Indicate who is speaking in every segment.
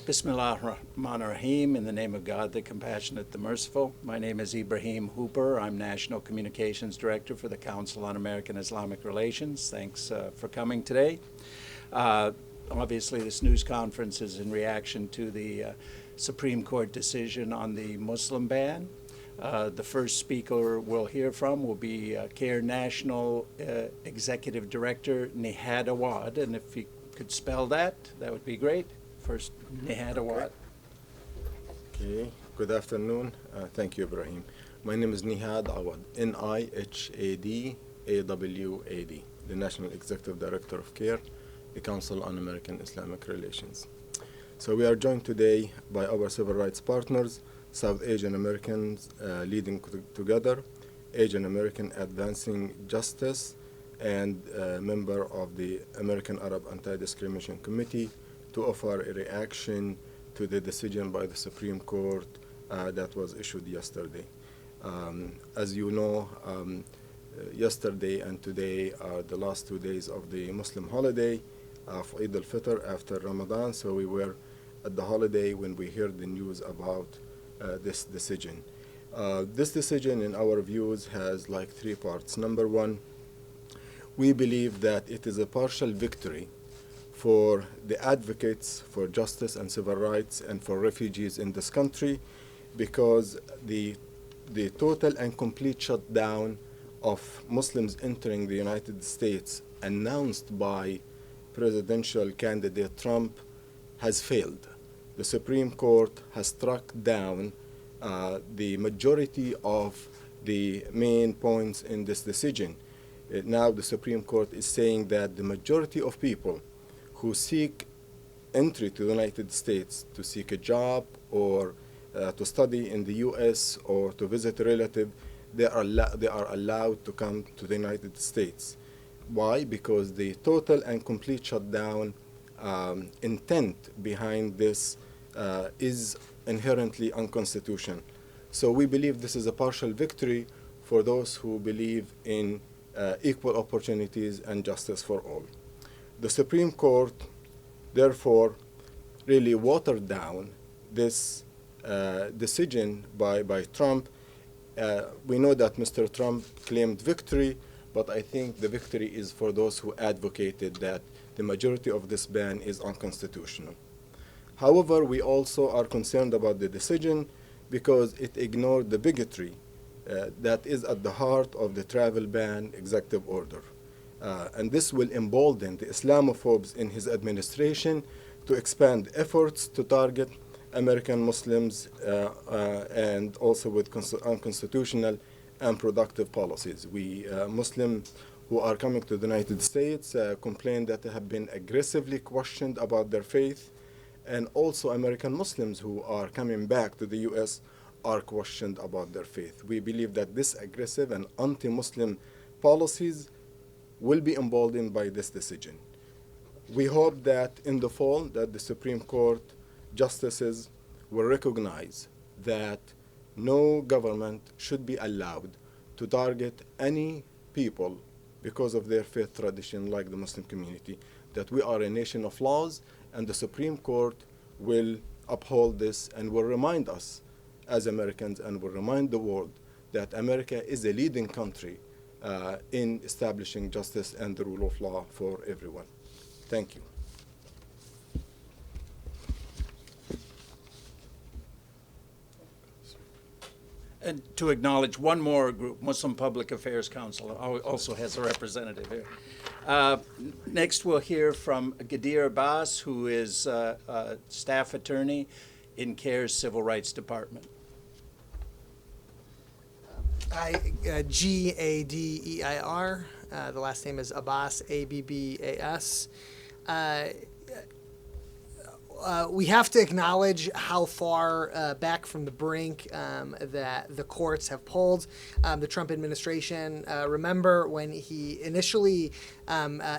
Speaker 1: Bismillah ar-Rahman ar-Rahim, in the name of God, the Compassionate, the Merciful. My name is Ibrahim Hooper. I'm National Communications Director for the Council on American Islamic Relations. Thanks for coming today. Obviously, this news conference is in reaction to the Supreme Court decision on the Muslim ban. The first speaker we'll hear from will be CAIR National Executive Director Neha Dawa, and if you could spell that, that would be great. First, Neha Dawa.
Speaker 2: Okay, good afternoon. Thank you, Ibrahim. My name is Neha Dawa, Nihadawad, the National Executive Director of CAIR, the Council on American Islamic Relations. So we are joined today by our civil rights partners, South Asian Americans Leading Together, Asian American Advancing Justice, and a member of the American Arab Anti-Discrimination Committee, to offer a reaction to the decision by the Supreme Court that was issued yesterday. As you know, yesterday and today are the last 2 days of the Muslim holiday of Eid al-Fitr after Ramadan, so we were at the holiday when we heard the news about this decision. This decision, in our views, has like 3 parts. Number one, we believe that it is a partial victory for the advocates for justice and civil rights and for refugees in this country, because the total and complete shutdown of Muslims entering the United States announced by presidential candidate Trump has failed. The Supreme Court has struck down the majority of the main points in this decision. Now the Supreme Court is saying that the majority of people who seek entry to the United States to seek a job or to study in the U.S. or to visit a relative, they are allowed to come to the United States. Why? Because the total and complete shutdown intent behind this is inherently unconstitutional. So we believe this is a partial victory for those who believe in equal opportunities and justice for all. The Supreme Court, therefore, really watered down this decision by Trump. We know that Mr. Trump claimed victory, but I think the victory is for those who advocated that the majority of this ban is unconstitutional. However, we also are concerned about the decision because it ignored the bigotry that is at the heart of the travel ban executive order. And this will embolden the Islamophobes in his administration to expand efforts to target American Muslims and also with unconstitutional and productive policies. Muslims who are coming to the United States complain that they have been aggressively questioned about their faith, and also American Muslims who are coming back to the U.S. are questioned about their faith. We believe that this aggressive and anti-Muslim policies will be emboldened by this decision. We hope that in the fall that the Supreme Court justices will recognize that no government should be allowed to target any people because of their faith tradition like the Muslim community, that we are a nation of laws, and the Supreme Court will uphold this and will remind us as Americans and will remind the world that America is a leading country in establishing justice and the rule of law for everyone. Thank you.
Speaker 1: And to acknowledge one more group, Muslim Public Affairs Council also has a representative here. Next we'll hear from Gadeir Abbas, who is a staff attorney in CAIR's Civil Rights Department.
Speaker 3: Gadeir. The last name is Abbas, Abbas. We have to acknowledge how far back from the brink that the courts have pulled the Trump administration. Remember when he initially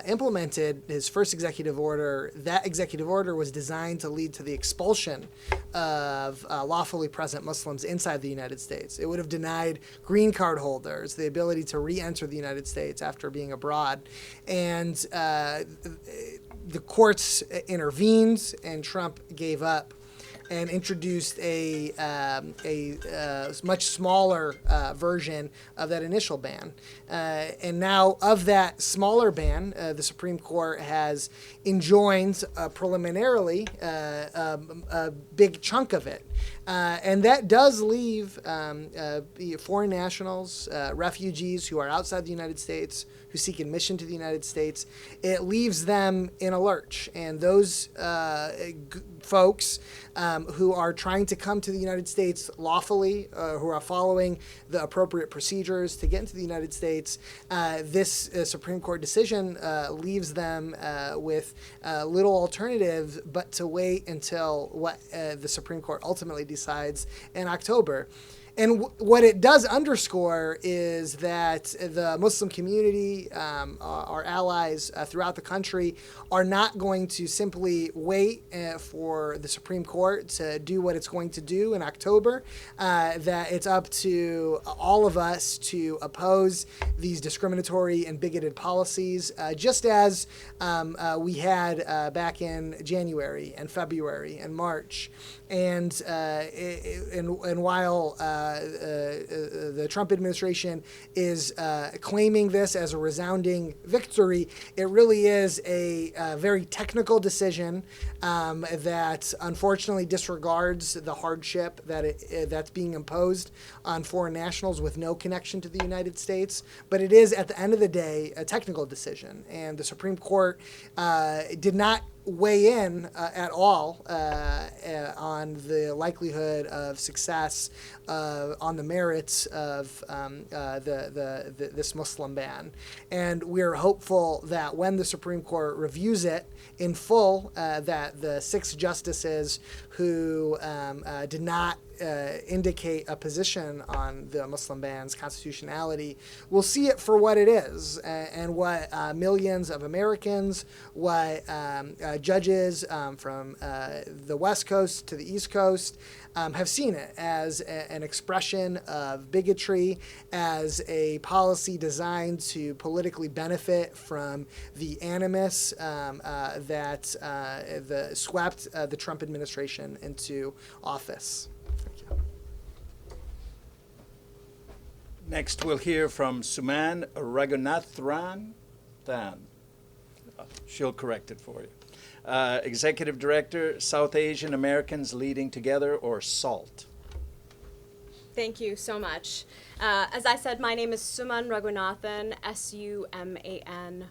Speaker 3: implemented his first executive order, that executive order was designed to lead to the expulsion of lawfully present Muslims inside the United States. It would have denied green card holders the ability to re-enter the United States after being abroad. And the courts intervened, and Trump gave up and introduced a much smaller version of that initial ban. And now, of that smaller ban, the Supreme Court has enjoined preliminarily a big chunk of it. And that does leave foreign nationals, refugees who are outside the United States, who seek admission to the United States. It leaves them in a lurch. And those folks who are trying to come to the United States lawfully, who are following the appropriate procedures to get into the United States, this Supreme Court decision leaves them with little alternative but to wait until what the Supreme Court ultimately decides in October. And what it does underscore is that the Muslim community, our allies throughout the country, are not going to simply wait for the Supreme Court to do what it's going to do in October, that it's up to all of us to oppose these discriminatory and bigoted policies, just as we had back in January and February and March. And while the Trump administration is claiming this as a resounding victory, it really is a very technical decision that unfortunately disregards the hardship that's being imposed on foreign nationals with no connection to the United States. But it is, at the end of the day, a technical decision. And the Supreme Court did not weigh in at all on the likelihood of success on the merits of this Muslim ban. And we're hopeful that when the Supreme Court reviews it in full, that the 6 justices who did not indicate a position on the Muslim ban's constitutionality will see it for what it is, and what millions of Americans, what judges from the West Coast to the East Coast have seen it as an expression of bigotry, as a policy designed to politically benefit from the animus that swept the Trump administration into office.
Speaker 1: Next, we'll hear from Suman Raghunathan. She'll correct it for you. Executive Director, South Asian Americans Leading Together, or SALT.
Speaker 4: Thank you so much. As I said, my name is Suman Raghunathan, SUMAN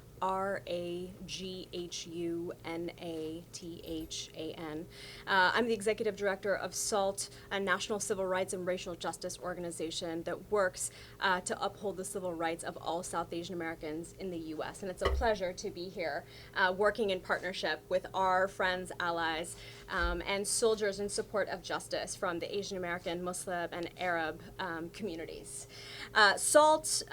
Speaker 4: I'm the Executive Director of SALT, a national civil rights and racial justice organization that works to uphold the civil rights of all South Asian Americans in the U.S. And it's a pleasure to be here working in partnership with our friends, allies, and soldiers in support of justice from the Asian American, Muslim, and Arab communities. SALT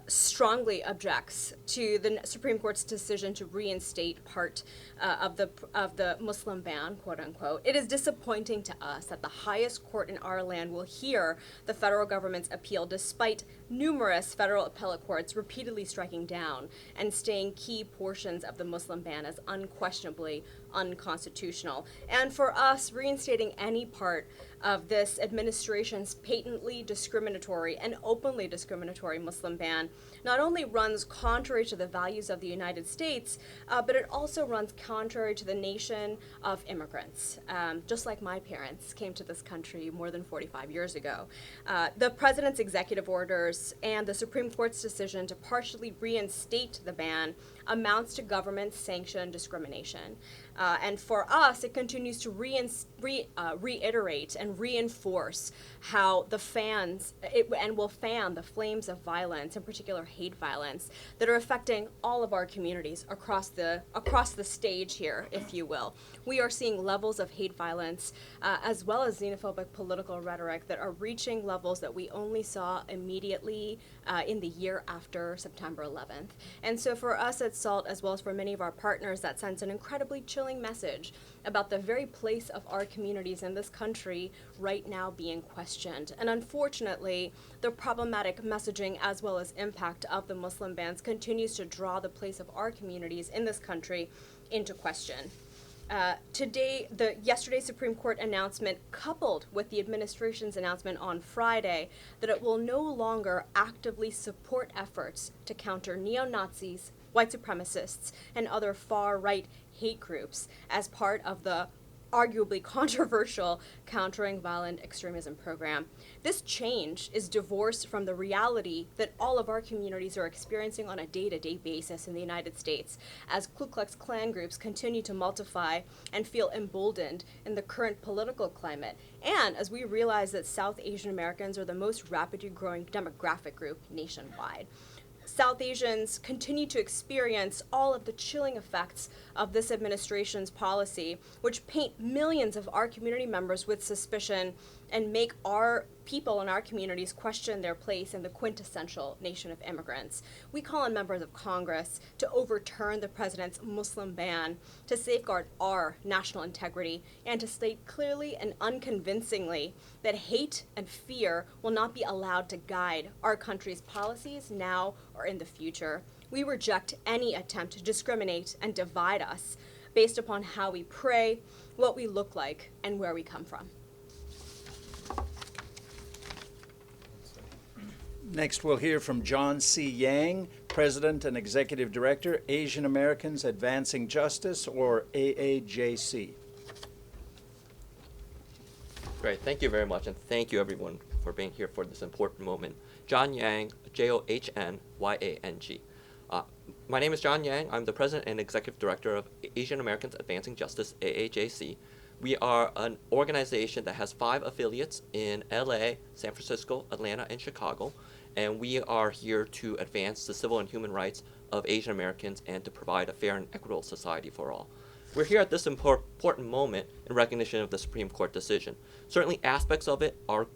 Speaker 4: strongly objects to the Supreme Court's decision to reinstate part of the Muslim ban, quote unquote. It is disappointing to us that the highest court in our land will hear the federal government's appeal despite numerous federal appellate courts repeatedly striking down and staying key portions of the Muslim ban as unquestionably unconstitutional. And for us, reinstating any part of this administration's patently discriminatory and openly discriminatory Muslim ban not only runs contrary to the values of the United States, but it also runs contrary to the nation of immigrants, just like my parents came to this country more than 45 years ago. The president's executive orders and the Supreme Court's decision to partially reinstate the ban amounts to government-sanctioned discrimination. And for us, it continues to reiterate and reinforce how and will fan the flames of violence, in particular hate violence, that are affecting all of our communities across the stage here, if you will. We are seeing levels of hate violence as well as xenophobic political rhetoric that are reaching levels that we only saw immediately in the year after September 11th. And so for us at SALT, as well as for many of our partners, that sends an incredibly chilling message about the very place of our communities in this country right now being questioned. And unfortunately, the problematic messaging as well as impact of the Muslim bans continues to draw the place of our communities in this country into question. Yesterday's Supreme Court announcement, coupled with the administration's announcement on Friday that it will no longer actively support efforts to counter neo-Nazis, white supremacists, and other far-right hate groups as part of the arguably controversial Countering Violent Extremism program. This change is divorced from the reality that all of our communities are experiencing on a day-to-day basis in the United States as Ku Klux Klan groups continue to multiply and feel emboldened in the current political climate, and as we realize that South Asian Americans are the most rapidly growing demographic group nationwide. South Asians continue to experience all of the chilling effects of this administration's policy, which paint millions of our community members with suspicion and make our people in our communities question their place in the quintessential nation of immigrants. We call on members of Congress to overturn the president's Muslim ban, to safeguard our national integrity, and to state clearly and unconvincingly that hate and fear will not be allowed to guide our country's policies now or in the future. We reject any attempt to discriminate and divide us based upon how we pray, what we look like, and where we come from.
Speaker 1: Next, we'll hear from John C. Yang, President and Executive Director, Asian Americans Advancing Justice, or AAJC.
Speaker 5: Great, thank you very much, and thank you everyone for being here for this important moment. John Yang, Johnyang. My name is John Yang. I'm the President and Executive Director of Asian Americans Advancing Justice, AAJC. We are an organization that has 5 affiliates in LA, San Francisco, Atlanta, and Chicago, and we are here to advance the civil and human rights of Asian Americans and to provide a fair and equitable society for all. We're here at this important moment in recognition of the Supreme Court decision. Certainly aspects of it are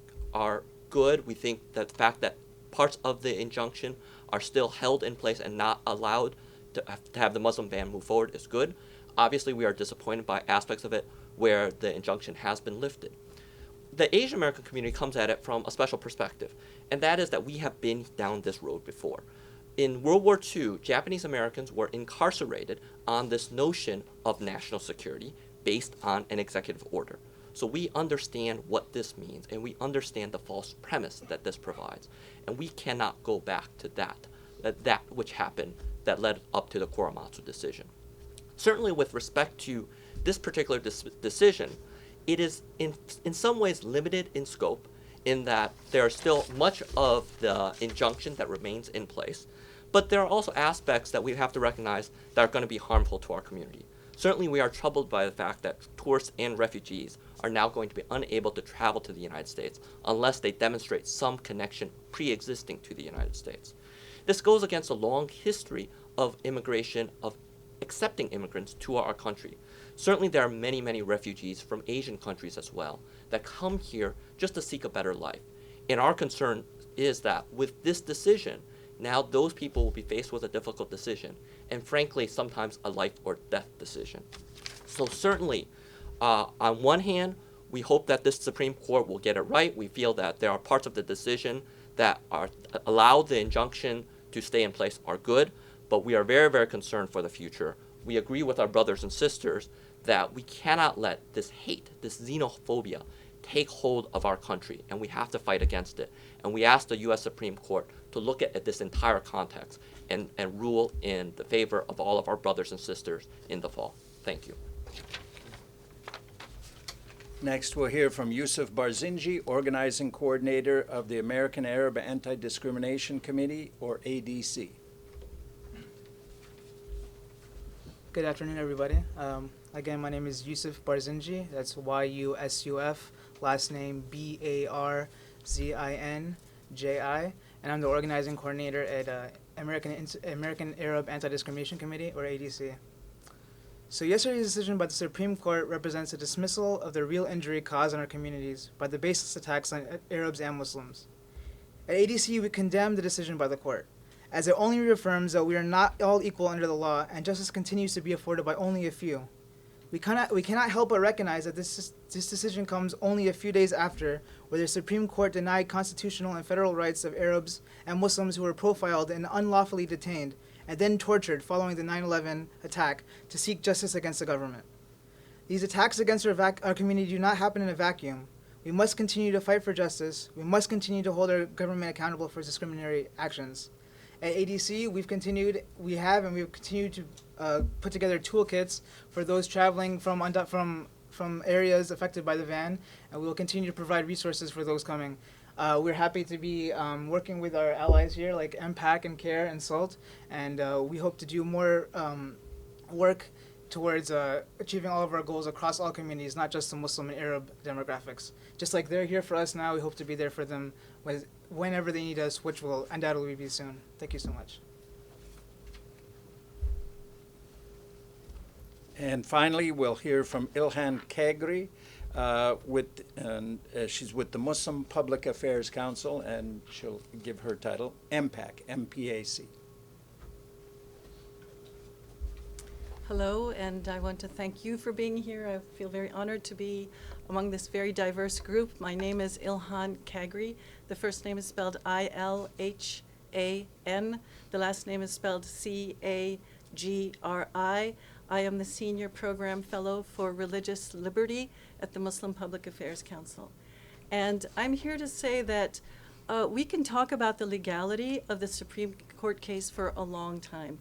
Speaker 5: good. We think that the fact that parts of the injunction are still held in place and not allowed to have the Muslim ban move forward is good. Obviously, we are disappointed by aspects of it where the injunction has been lifted. The Asian American community comes at it from a special perspective, and that is that we have been down this road before. In World War II, Japanese Americans were incarcerated on this notion of national security based on an executive order. So we understand what this means, and we understand the false premise that this provides. And we cannot go back to that which happened that led up to the Korematsu decision. Certainly with respect to this particular decision, it is in some ways limited in scope in that there is still much of the injunction that remains in place, but there are also aspects that we have to recognize that are going to be harmful to our community. Certainly we are troubled by the fact that tourists and refugees are now going to be unable to travel to the United States unless they demonstrate some connection pre-existing to the United States. This goes against a long history of immigration, of accepting immigrants to our country. Certainly there are many, many refugees from Asian countries as well that come here just to seek a better life. And our concern is that with this decision, now those people will be faced with a difficult decision, and frankly, sometimes a life or death decision. So certainly, on one hand, we hope that this Supreme Court will get it right. We feel that there are parts of the decision that allow the injunction to stay in place are good, but we are very, very concerned for the future. We agree with our brothers and sisters that we cannot let this hate, this xenophobia, take hold of our country, and we have to fight against it. And we ask the U.S. Supreme Court to look at this entire context and rule in the favor of all of our brothers and sisters in the fall. Thank you.
Speaker 1: Next, we'll hear from Yousef Barzan, Organizing Coordinator of the American Arab Anti-Discrimination Committee, or ADC.
Speaker 6: Good afternoon, everybody. Again, my name is Yousef Barzan. That's Y-U-S-U-F, last name B-A-R-Z-I-N-J-I, and I'm the organizing coordinator at American Arab Anti-Discrimination Committee, or ADC. So yesterday's decision by the Supreme Court represents a dismissal of the real injury caused in our communities by the baseless attacks on Arabs and Muslims. At ADC, we condemn the decision by the court, as it only reaffirms that we are not all equal under the law and justice continues to be afforded by only a few. We cannot help but recognize that this decision comes only a few days after, where the Supreme Court denied constitutional and federal rights of Arabs and Muslims who were profiled and unlawfully detained and then tortured following the 9/11 attack to seek justice against the government. These attacks against our community do not happen in a vacuum. We must continue to fight for justice. We must continue to hold our government accountable for discriminatory actions. At ADC, we've continued to put together toolkits for those traveling from areas affected by the ban, and we will continue to provide resources for those coming. We're happy to be working with our allies here, like MPAC and CAIR and SALT, and we hope to do more work towards achieving all of our goals across all communities, not just the Muslim and Arab demographics. Just like they're here for us now, we hope to be there for them whenever they need us, which will undoubtedly be soon. Thank you so much.
Speaker 1: And finally, we'll hear from Ilhan Calgary. She's with the Muslim Public Affairs Council, and she'll give her title, MPAC, M-P-A-C.
Speaker 7: Hello, and I want to thank you for being here. I feel very honored to be among this very diverse group. My name is Ilhan Calgary. The first name is spelled I-L-H-A-N. The last name is spelled C-A-G-R-I. I am the Senior Program Fellow for Religious Liberty at the Muslim Public Affairs Council. And I'm here to say that we can talk about the legality of the Supreme Court case for a long time.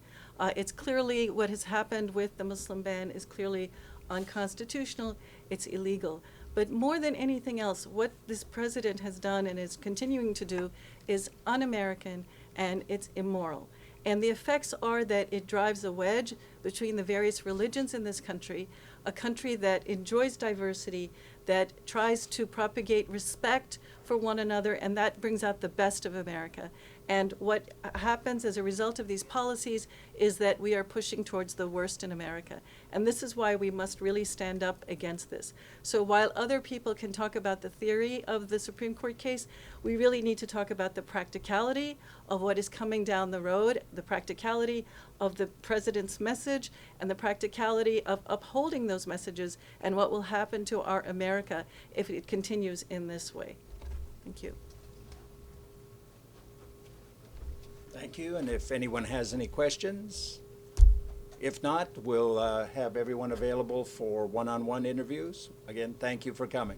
Speaker 7: It's clearly what has happened with the Muslim ban is clearly unconstitutional, it's illegal. But more than anything else, what this president has done and is continuing to do is un-American and it's immoral. And the effects are that it drives a wedge between the various religions in this country, a country that enjoys diversity, that tries to propagate respect for one another, and that brings out the best of America. And what happens as a result of these policies is that we are pushing towards the worst in America. And this is why we must really stand up against this. So while other people can talk about the theory of the Supreme Court case, we really need to talk about the practicality of what is coming down the road, the practicality of the president's message, and the practicality of upholding those messages, and what will happen to our America if it continues in this way. Thank you.
Speaker 1: Thank you, and if anyone has any questions, if not, we'll have everyone available for one-on-one interviews. Again, thank you for coming.